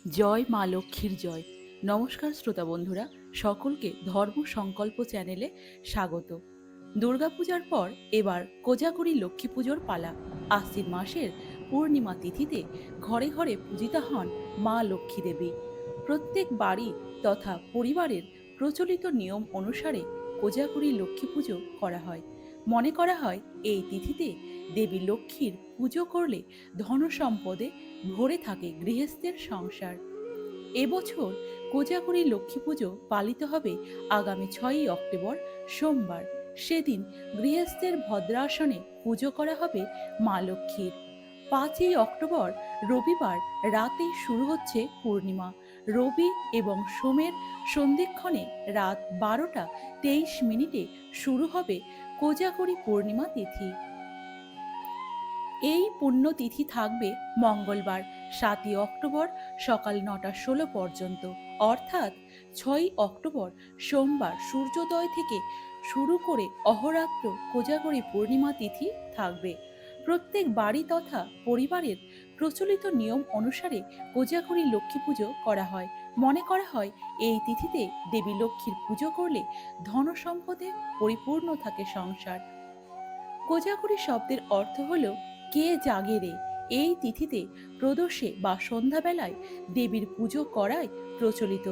জয় মা লক্ষ্মীর জয়। নমস্কার শ্রোতা বন্ধুরা, সকলকে ধর্ম সংকল্প চ্যানেলে স্বাগত। দুর্গাপূজার পর এবার কোজাগরী লক্ষ্মী পুজোর পালা। আশ্বিন মাসের পূর্ণিমা তিথিতে ঘরে ঘরে পূজিতা হন মা লক্ষ্মী দেবী। প্রত্যেক বাড়ি তথা পরিবারের প্রচলিত নিয়ম অনুসারে কোজাগরী লক্ষ্মী পুজো করা হয়। মনে করা হয় এই তিথিতে দেবী লক্ষ্মীর পুজো করলে ধন সম্পদে ভরে থাকে গৃহস্থের সংসার। এবছর কোজাগরী লক্ষ্মী পুজো পালিত হবে আগামী 6ই অক্টোবর সোমবার। সেদিন গৃহস্থের ভদ্রাসনে পুজো করা হবে মা লক্ষ্মীর। 5ই অক্টোবর রবিবার রাতে শুরু হচ্ছে পূর্ণিমা। রবি এবং সোমের সন্ধিক্ষণে রাত 12টা 23 মিনিটে শুরু হবে কোজাগরী পূর্ণিমা তিথি। এই পুণ্যতিথি থাকবে মঙ্গলবার 7ই অক্টোবর সকাল 9টা 16 পর্যন্ত, অর্থাৎ 6ই অক্টোবর সোমবার সূর্যোদয় থেকে শুরু করে অহোরাত্র কোজাগরী পূর্ণিমা তিথি থাকবে। প্রত্যেক বাড়ি তথা পরিবারের প্রচলিত নিয়ম অনুসারে কোজাগরী লক্ষ্মী পুজো করা হয়। মনে করা হয় এই তিথিতে দেবী লক্ষ্মীর পুজো করলে ধন সম্পদে পরিপূর্ণ থাকে সংসার। কোজাগরী শব্দের অর্থ হল কে জাগে রে। এই তিথিতে প্রদোষে বা সন্ধ্যাবেলায় দেবীর পুজো করাই প্রচলিত।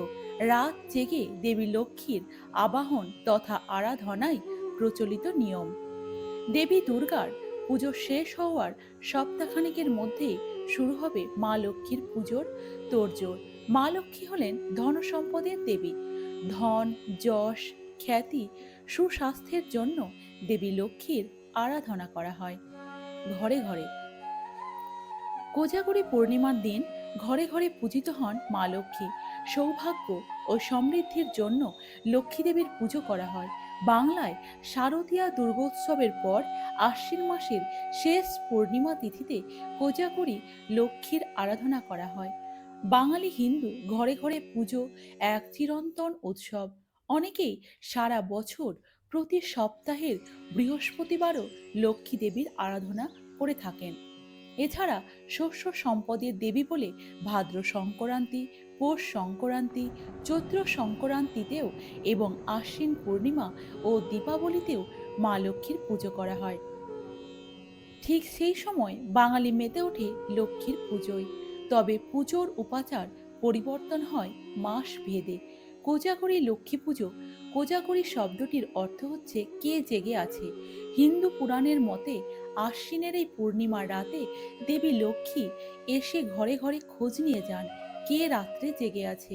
রাত জেগে দেবী লক্ষ্মীর আবাহন তথা আরাধনাই প্রচলিত নিয়ম। দেবী দুর্গার পুজো শেষ হওয়ার সপ্তাহখানেকের মধ্যেই শুরু হবে মা লক্ষ্মীর পুজোর তোড়জোড়। মা লক্ষ্মী হলেন ধন সম্পদের দেবী। ধন, যশ, খ্যাতি, সুস্বাস্থ্যের জন্য দেবী লক্ষ্মীর আরাধনা করা হয়। ঘরে ঘরে কোজাগরী পূর্ণিমার দিন ঘরে ঘরে পূজিত হন মা লক্ষ্মী। সৌভাগ্য ও সমৃদ্ধির জন্য লক্ষ্মী দেবীর পুজো করা হয়। বাংলায় শারদীয়া দুর্গোৎসবের পর আশ্বিন মাসের শেষ পূর্ণিমা তিথিতে কোজাগরী লক্ষ্মীর আরাধনা করা হয়। বাঙালি হিন্দু ঘরে ঘরে পুজো এক চিরন্তন উৎসব। অনেকেই সারা বছর প্রতি সপ্তাহের বৃহস্পতিবারও লক্ষ্মী দেবীর আরাধনা করে থাকেন। এছাড়া শস্য সম্পদের দেবী বলে ভাদ্র সংক্রান্তি, পৌষ সংক্রান্তি, চৈত্র সংক্রান্তিতেও এবং আশ্বিন পূর্ণিমা ও দীপাবলিতেও মা লক্ষ্মীর পুজো করা হয়। ঠিক সেই সময় বাঙালি মেতে ওঠে লক্ষ্মীর পুজোয়। তবে পুজোর উপাচার পরিবর্তন হয় মাস ভেদে। কোজাগরী লক্ষ্মী পুজো, কোজাগরী শব্দটির অর্থ হচ্ছে কে জেগে আছে। হিন্দু পুরাণের মতে আশ্বিনের এই পূর্ণিমার রাতে দেবী লক্ষ্মী এসে ঘরে ঘরে খোঁজ নিয়ে যান কে রাত্রে জেগে আছে।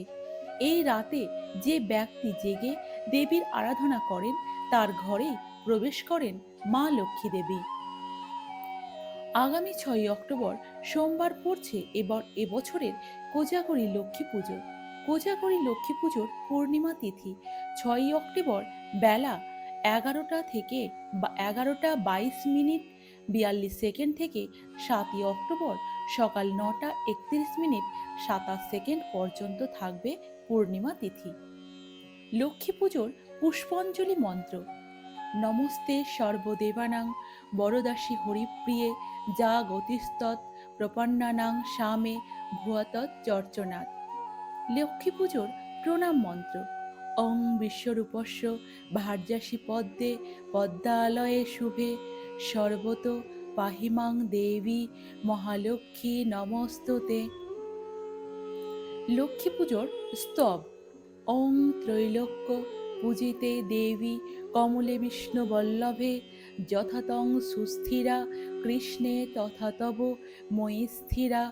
এই রাতে যে ব্যক্তি জেগে দেবীর আরাধনা করেন তার ঘরেই প্রবেশ করেন মা লক্ষ্মী দেবী। আগামী 6ই অক্টোবর সোমবার পড়ছে এবছরের কোজাগরী লক্ষ্মী পুজো। কোজাগরী লক্ষ্মী পুজোর পূর্ণিমা তিথি 6ই অক্টোবর বেলা 11টা 22 মিনিট 42 সেকেন্ড থেকে 7ই অক্টোবর সকাল 9টা 31 মিনিট 27 সেকেন্ড পর্যন্ত থাকবে পূর্ণিমা তিথি। লক্ষ্মী পুজোর পুষ্পাঞ্জলি মন্ত্র: নমস্তে সর্বদেবানাং বরদাসী হরিপ্রিয়ে যা গতিস্তৎ প্রপন্নানাং সামে ভুয়াতৎ চর্চনাথ। লক্ষ্মী পুজোর প্রণাম মন্ত্র: ওং বিশ্বরূপস্য ভার্যাসী পদ্মে পদ্মালয়ে শুভে সর্বত পাহিমাং দেবী মহালক্ষ্মী নমস্তুতে। লক্ষ্মী পুজোর স্তব: ওং ত্রৈলোক্য পূজিতে দেবী কমলে বিষ্ণু বল্লভে যথাতং সুস্থিরা কৃষ্ণে তথা তব ময়ী স্থিরা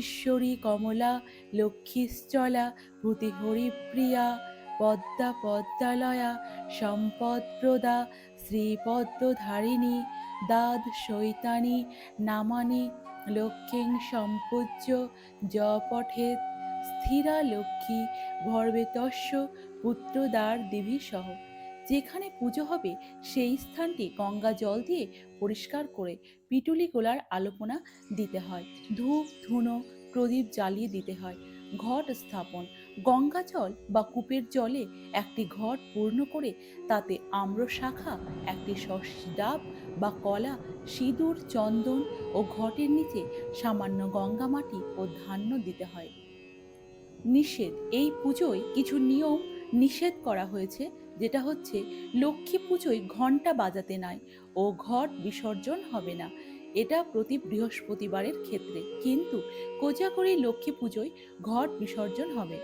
ঈশ্বরী কমলা লক্ষ্মীশ্চলা ভূতি হরিপ্রিয়া পদ্মা পদ্মালয়া সম্পদপ্রদা শ্রীপদ্মধারিণী দাদ শৈতানি নামানি লক্ষ্মীং সম্পূজ্য য পঠেৎ স্থিরা লক্ষ্মী ভর্বেতস্য পুত্রদ্বার দিভি সহ। যেখানে পুজো হবে সেই স্থানটি গঙ্গা জল দিয়ে পরিষ্কার করে পিটুলি গোলার আলপনা দিতে হয়। ধূপ ধুনো প্রদীপ জ্বালিয়ে দিতে হয়। ঘট স্থাপন: গঙ্গা জল বা কূপের জলে একটি ঘট পূর্ণ করে তাতে আম্র শাখা, একটি সর্ষে ডাব বা কলা, সিঁদুর, চন্দন ও ঘটের নিচে সামান্য গঙ্গা মাটি ও ধান্য দিতে হয়। নিষেধ, এই পুজোয় কিছু নিয়ম নিষেধ করা হয়েছে, যেটা হচ্ছে লক্ষ্মী পুজোয় ঘন্টা বাজাতে নাই ও ঘট বিসর্জন হবে না। এটা প্রতি বৃহস্পতিবারের ক্ষেত্রে, কিন্তু কোজাগরী লক্ষ্মী পুজোয় ঘট বিসর্জন হবে।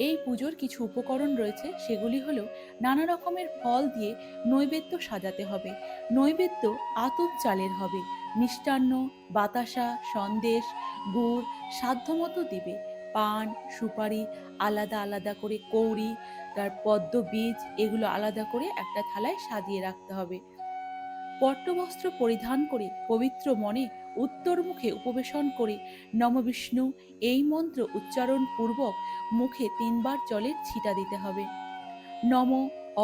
এই পুজোর কিছু উপকরণ রয়েছে, সেগুলি হলো নানা রকমের ফল দিয়ে নৈবেদ্য সাজাতে হবে। নৈবেদ্য আতপ চালের হবে। মিষ্টান্ন, বাতাসা, সন্দেশ, গুড় সাধ্যমতো দিবে। পান, সুপারি আলাদা আলাদা করে, কৌড়ি, তার পদ্ম বীজ, এগুলো আলাদা করে একটা থালায় সাজিয়ে রাখতে হবে। পট্টবস্ত্র পরিধান করে পবিত্র মনে উত্তরমুখে উপবেশন করে নম বিষ্ণু এই মন্ত্র উচ্চারণ পূর্বক মুখে 3 বার জলের ছিটা দিতে হবে। নম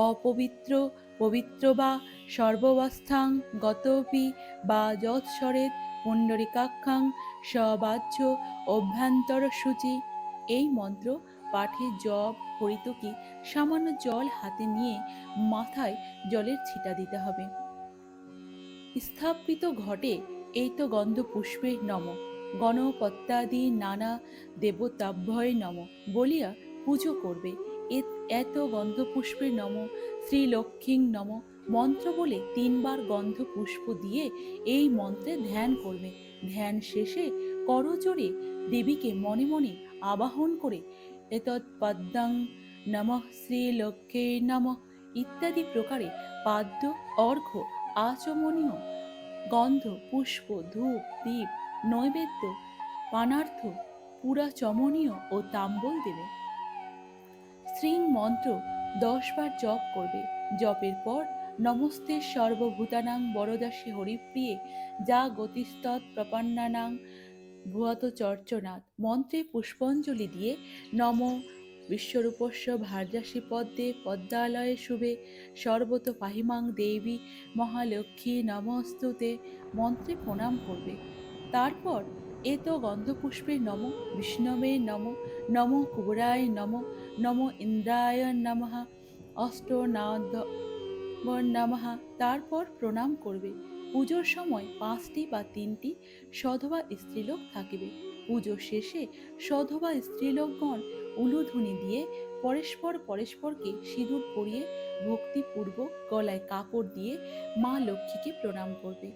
অপবিত্র পবিত্র বা সর্ববস্থাং গতপি বা যৎসরেত পুণ্ডরিকাক্ষাং সবাহ্য অভ্যন্তর সূচি। এই মন্ত্র পাঠে জপ, হরিতকি সামান্য জল হাতে নিয়ে মাথায় জলের ছিটা দিতে হবে। স্থাপিত ঘটে এই তো গন্ধ পুষ্পে নম, গণপত্যাদি নানা দেবতাভ্যয় নম বলিয়া পুজো করবে। এত গন্ধ পুষ্পে নম, শ্রীলক্ষ্মী নম মন্ত্র বলে 3 বার গন্ধ পুষ্প দিয়ে এই মন্ত্রে ধ্যান করবে। ধ্যান শেষে করজোড়ে দেবীকে মনে মনে আবাহন করে এতৎ পদ্মং নমঃ শ্রীলক্ষ্মী নমঃ ইত্যাদি প্রকারে পাদ্য, অর্ঘ্য, আচমনীয় গন্ধ, পুষ্প, ধূপ, দীপ, নৈবেদ্য, পানার্থ, পুরা চমনীয় ও তাম্বল দেবে। শ্রীং মন্ত্র 10 বার জপ করবে। জপের পর নমস্তে সর্বভূতানাং বরদাসী হরিপ্রিয়ে যা গতিস্তৎ প্রপন্নানাং ভুয়াত চর্চনাথ মন্ত্রে পুষ্পাঞ্জলি দিয়ে নম বিশ্বরূপস্য ভার্যাসী পদ্মে পদ্মালয়ে শুভে সর্বত পাহিমাং দেবী মহালক্ষ্মী নমস্তুতে মন্ত্রে প্রণাম করবে। তারপর এত গন্ধপুষ্পে নম বিষ্ণবে নম, নম কুবরায় নম, নম ইন্দ্রায় নমঃ, অষ্টনাদ নমঃ, তারপর প্রণাম করবে। পুজোর সময় 5টি বা 3টি সধবা স্ত্রীলোক থাকিবে। পুজো শেষে সধবা স্ত্রীলোকগণ উলুধ্বনি দিয়ে পরস্পরকে সিঁদুর পরিয়ে ভক্তিপূর্বক গলায় কাপড় দিয়ে মা লক্ষ্মীকে প্রণাম করবে।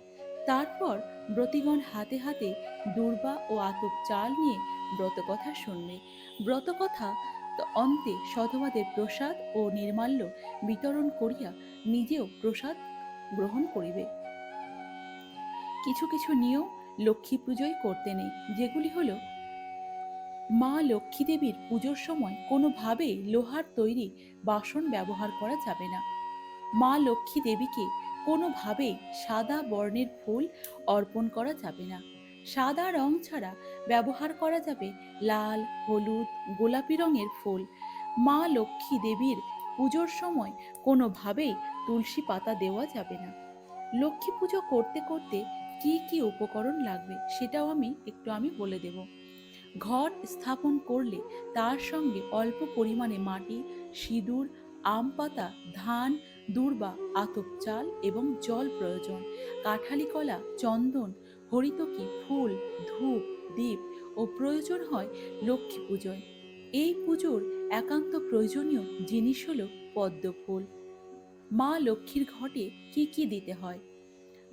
তারপর ব্রতীগণ হাতে হাতে দূর্বা ও আতপ চাল নিয়ে ব্রতকথা শুনবে। ব্রতকথা অন্তে সধবাদের প্রসাদ ও নির্মাল্য বিতরণ করিয়া নিজেও প্রসাদ গ্রহণ করিবে। কিছু কিছু নিয়ম লক্ষ্মী পুজোয় করতে নেই, যেগুলি হলো মা লক্ষ্মী দেবীর পুজোর সময় কোনোভাবেই লোহার তৈরি বাসন ব্যবহার করা যাবে না। মা লক্ষ্মী দেবীকে কোনোভাবেই সাদা বর্ণের ফুল অর্পণ করা যাবে না। সাদা রং ছাড়া ব্যবহার করা যাবে লাল, হলুদ, গোলাপি রঙের ফুল। মা লক্ষ্মী দেবীর পুজোর সময় কোনোভাবেই তুলসী পাতা দেওয়া যাবে না। লক্ষ্মী পুজো করতে করতে কি কি উপকরণ লাগবে সেটাও আমি বলে দেব। ঘট স্থাপন করলে তার সঙ্গে অল্প পরিমাণে মাটি, সিঁদুর, আম পাতা, ধান, দূর্বা, আতপ চাল এবং জল প্রয়োজন। কাঠালি কলা, চন্দন, হরিতকি, ফুল, ধূপ, দীপ ও প্রয়োজন হয় লক্ষ্মী পুজোয়। এই পুজোর একান্ত প্রয়োজনীয় জিনিস হলো পদ্ম ফুল। মা লক্ষ্মীর ঘটে কি কি দিতে হয়?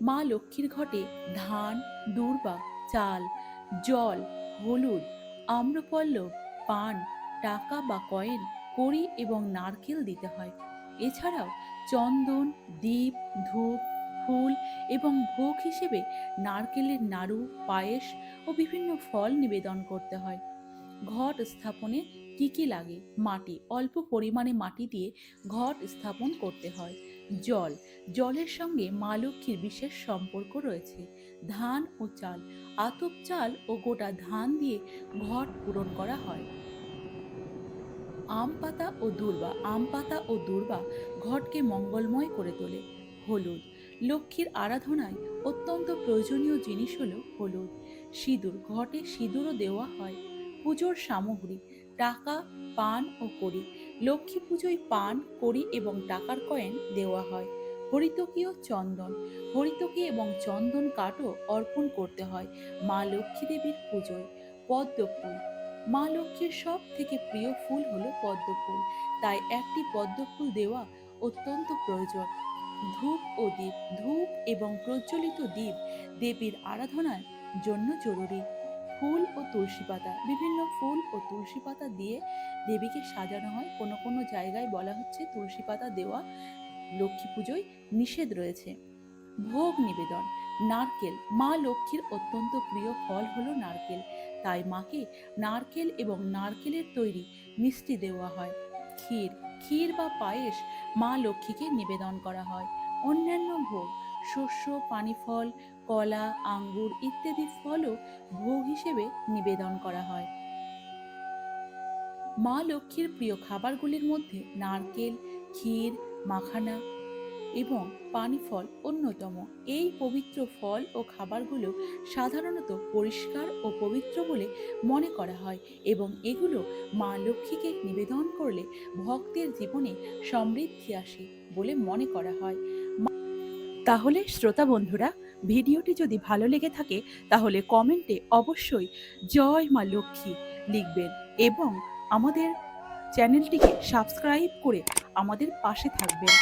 মা লক্ষ্মীর ঘটে ধান, দূর্বা, চাল, জল, হলুদ, আম্রপল্লব, পান, টাকা বা কয়েন, কড়ি এবং নারকেল দিতে হয়। এছাড়াও চন্দন, দীপ, ধূপ, ফুল এবং ভোগ হিসেবে নারকেলের নাড়ু, পায়েস ও বিভিন্ন ফল নিবেদন করতে হয়। ঘট স্থাপনে কি কি লাগে? মাটি, অল্প পরিমাণে মাটি দিয়ে ঘট স্থাপন করতে হয়। জল, জলের সঙ্গে মা লক্ষ্মীর বিশেষ সম্পর্ক রয়েছে। ধান ও চাল, আতপ চাল ও গোটা ধান দিয়ে ঘট পূরণ করা হয়। আম পাতা ও দূর্বা, আম পাতা ও দূর্বা ঘটকে মঙ্গলময় করে তোলে। হলুদ, লক্ষ্মীর আরাধনায় অত্যন্ত প্রয়োজনীয় জিনিস হলো হলুদ। সিঁদুর, ঘটে সিঁদুরও দেওয়া হয়। পুজোর সামগ্রী, টাকা, পান ও কড়ি। লক্ষ্মী পুজোয় পান, কড়ি এবং টাকার কয়েন দেওয়া হয়। হরিতকি ও চন্দন, হরিতকি এবং চন্দন কাঠও অর্পণ করতে হয় মা লক্ষ্মী দেবীর পুজোয়। পদ্ম ফুল, মা লক্ষ্মীর সব থেকে প্রিয় ফুল হলো পদ্ম ফুল, তাই একটি পদ্ম ফুল দেওয়া অত্যন্ত প্রয়োজন। ধূপ এবং প্রজ্বলিত দীপ দেবীর আরাধনার জন্য জরুরি। ফুল ও তুলসী পাতা, বিভিন্ন ফুল ও তুলসী পাতা দিয়ে দেবীকে সাজানো হয়। কোনো কোনো জায়গায় বলা হচ্ছে তুলসী পাতা দেওয়া লক্ষ্মী পুজোয় নিষেধ রয়েছে। ভোগ নিবেদন, নারকেল, মা লক্ষ্মীর অত্যন্ত প্রিয় ফল হলো নারকেল, তাই মাকে নারকেল এবং নারকেলের তৈরি মিষ্টি দেওয়া হয়। ক্ষীর বা পায়েস মা লক্ষ্মীকে নিবেদন করা হয়। অন্যান্য ভোগ, শস্য, পানি ফল, কলা, আঙ্গুর ইত্যাদি ফলও ভোগ হিসেবে নিবেদন করা হয়। মা লক্ষ্মীর প্রিয় খাবারগুলির মধ্যে নারকেল, ক্ষীর, মাখানা এবং পানি ফল অন্যতম। এই পবিত্র ফল ও খাবারগুলো সাধারণত পরিষ্কার ও পবিত্র বলে মনে করা হয় এবং এগুলো মা লক্ষ্মীকে নিবেদন করলে ভক্তের জীবনে সমৃদ্ধি আসে বলে মনে করা হয়। তাহলে শ্রোতা বন্ধুরা, ভিডিওটি যদি ভালো লেগে থাকে তাহলে কমেন্টে অবশ্যই জয় মা লক্ষ্মী লিখবেন এবং আমাদের চ্যানেলটিকে সাবস্ক্রাইব করে আমাদের পাশে থাকবেন।